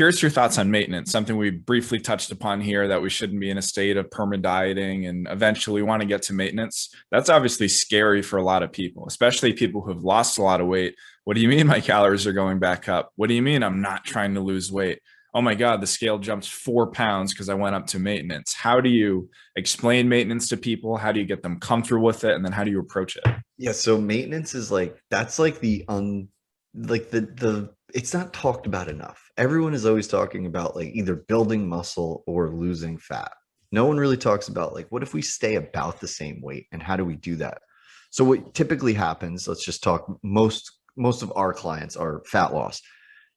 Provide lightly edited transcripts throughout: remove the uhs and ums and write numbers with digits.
curious your thoughts on maintenance, something we briefly touched upon here, that we shouldn't be in a state of perma-dieting and eventually we want to get to maintenance. That's obviously scary for a lot of people, especially people who have lost a lot of weight. What do you mean my calories are going back up? What do you mean I'm not trying to lose weight? Oh my God, the scale jumps 4 pounds because I went up to maintenance. How do you explain maintenance to people? How do you get them comfortable with it? And then how do you approach it? Yeah, so maintenance is like that's like the it's not talked about enough. Everyone is always talking about like either building muscle or losing fat. No one really talks about like what if we stay about the same weight and how do we do that? So what typically happens, let's just talk most of our clients are fat loss.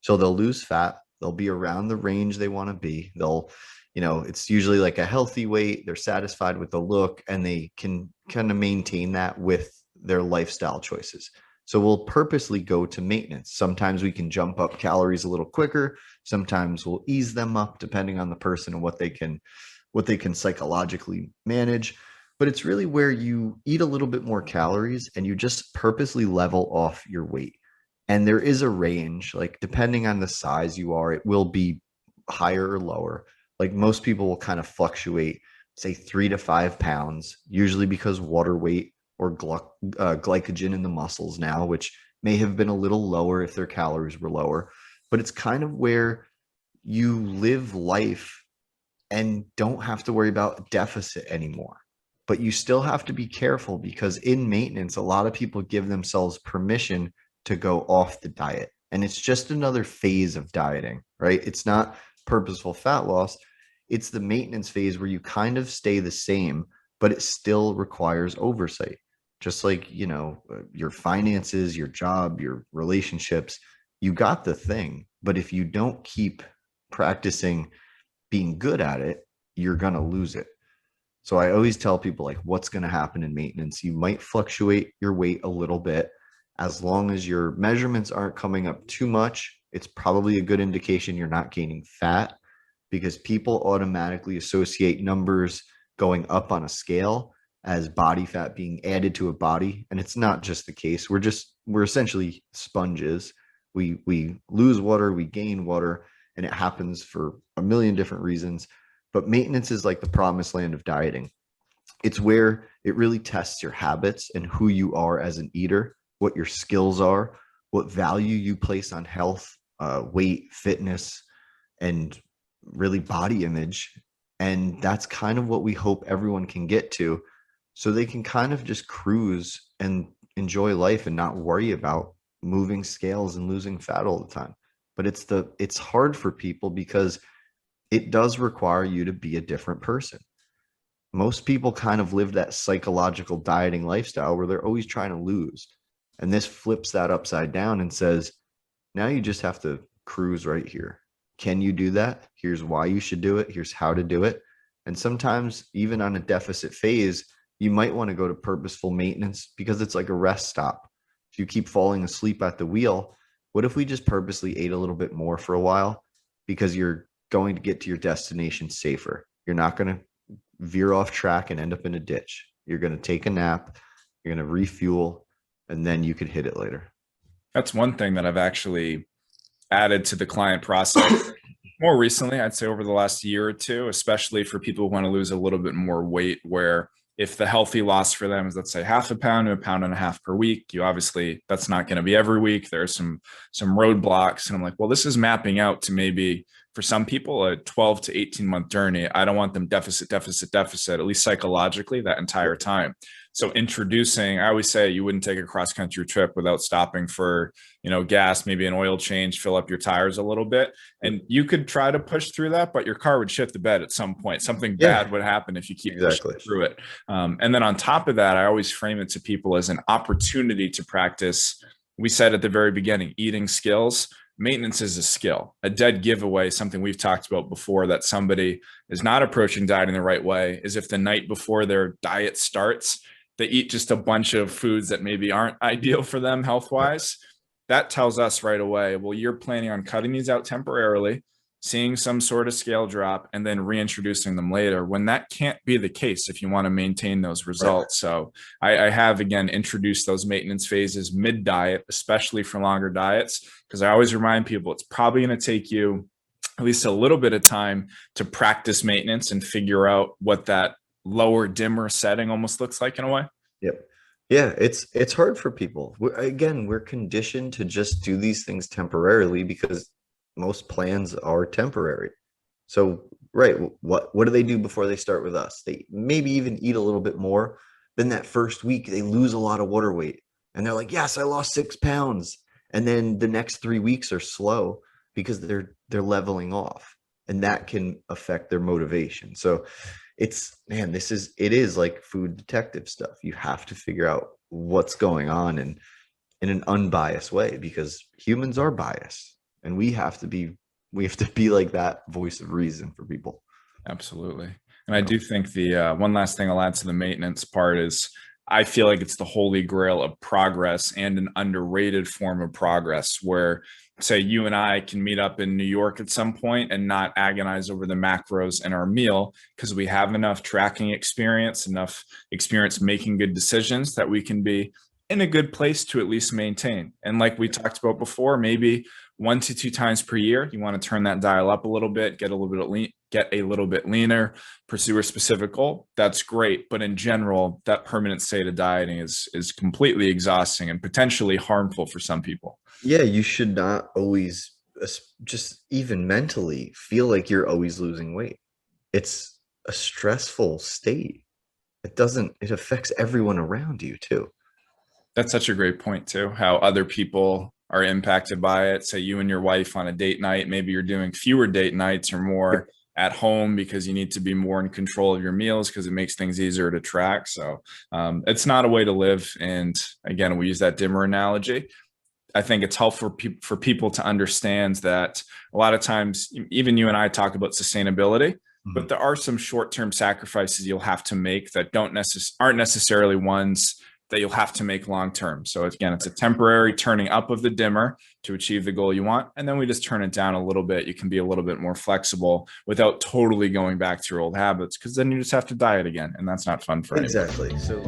So they'll lose fat, they'll be around the range they want to be. It's usually like a healthy weight, they're satisfied with the look and they can kind of maintain that with their lifestyle choices. So we'll purposely go to maintenance. Sometimes we can jump up calories a little quicker. Sometimes we'll ease them up depending on the person and what they can psychologically manage. But it's really where you eat a little bit more calories and you just purposely level off your weight. And there is a range, like depending on the size you are, it will be higher or lower. Like most people will kind of fluctuate, say 3 to 5 pounds, usually because water weight or glycogen in the muscles now, which may have been a little lower if their calories were lower. But it's kind of where you live life and don't have to worry about deficit anymore. But you still have to be careful because in maintenance, a lot of people give themselves permission to go off the diet. And it's just another phase of dieting, right? It's not purposeful fat loss. It's the maintenance phase where you kind of stay the same, but it still requires oversight. Just like, your finances, your job, your relationships, you got the thing. But if you don't keep practicing being good at it, you're going to lose it. So I always tell people like what's going to happen in maintenance. You might fluctuate your weight a little bit. As long as your measurements aren't coming up too much, it's probably a good indication you're not gaining fat because people automatically associate numbers going up on a scale as body fat being added to a body. And it's not just the case. We're essentially sponges. We lose water, we gain water, and it happens for a million different reasons. But maintenance is like the promised land of dieting. It's where it really tests your habits and who you are as an eater, what your skills are, what value you place on health, weight, fitness, and really body image. And that's kind of what we hope everyone can get to so they can kind of just cruise and enjoy life and not worry about moving scales and losing fat all the time. But it's hard for people because it does require you to be a different person. Most people kind of live that psychological dieting lifestyle where they're always trying to lose. And this flips that upside down and says, now you just have to cruise right here. Can you do that? Here's why you should do it. Here's how to do it. And sometimes, even on a deficit phase, you might want to go to purposeful maintenance because it's like a rest stop. If you keep falling asleep at the wheel, what if we just purposely ate a little bit more for a while because you're going to get to your destination safer? You're not going to veer off track and end up in a ditch. You're going to take a nap, you're going to refuel, and then you could hit it later. That's one thing that I've actually added to the client process more recently, I'd say over the last year or two, especially for people who want to lose a little bit more weight, where if the healthy loss for them is, let's say, 0.5 pound to 1.5 pounds per week, you obviously, that's not going to be every week. There are some roadblocks. And I'm like, well, this is mapping out to maybe for some people a 12 to 18 month journey. I don't want them deficit, at least psychologically that entire time. So introducing, I always say you wouldn't take a cross country trip without stopping for, gas, maybe an oil change, fill up your tires a little bit. And you could try to push through that, but your car would shit the bed at some point. Something Yeah, bad would happen if you keep pushing exactly. through it. And then on top of that, I always frame it to people as an opportunity to practice. We said at the very beginning, eating skills. Maintenance is a skill. A dead giveaway, something we've talked about before, that somebody is not approaching dieting the right way, is if the night before their diet starts, they eat just a bunch of foods that maybe aren't ideal for them health wise. That tells us right away, well, you're planning on cutting these out temporarily, seeing some sort of scale drop, and then reintroducing them later, when that can't be the case if you want to maintain those Right. results. So I have, again, introduced those maintenance phases mid diet, especially for longer diets, because I always remind people it's probably going to take you at least a little bit of time to practice maintenance and figure out what that lower dimmer setting almost looks like in a way. Yep. Yeah, it's hard for people. We're conditioned to just do these things temporarily because most plans are temporary. So, right, what do they do before they start with us? They maybe even eat a little bit more. Then that first week, they lose a lot of water weight, and they're like, "Yes, I lost 6 pounds." And then the next 3 weeks are slow because they're leveling off, and that can affect their motivation. So, it's man, it is like food detective stuff. You have to figure out what's going on and in an unbiased way because humans are biased, and we have to be like that voice of reason for people. Absolutely. And I do think the one last thing I'll add to the maintenance part is I feel like it's the holy grail of progress and an underrated form of progress where, say, you and I can meet up in New York at some point and not agonize over the macros in our meal because we have enough tracking experience, enough experience making good decisions that we can be in a good place to at least maintain. And like we talked about before, maybe 1 to 2 times per year, you want to turn that dial up a little bit, get a little bit leaner, pursue a specific goal. That's great, but in general, that permanent state of dieting is completely exhausting and potentially harmful for some people. Yeah, you should not always just even mentally feel like you're always losing weight. It's a stressful state. It affects everyone around you too. That's such a great point too, how other people are impacted by it. Say you and your wife on a date night, maybe you're doing fewer date nights or more at home because you need to be more in control of your meals because it makes things easier to track. So it's not a way to live. And again, we use that dimmer analogy. I think it's helpful for people to understand that a lot of times, even you and I talk about sustainability, but there are some short-term sacrifices you'll have to make that aren't necessarily ones that you'll have to make long-term. So again, it's a temporary turning up of the dimmer to achieve the goal you want. And then we just turn it down a little bit. You can be a little bit more flexible without totally going back to your old habits because then you just have to diet again. And that's not fun for anyone. Exactly. So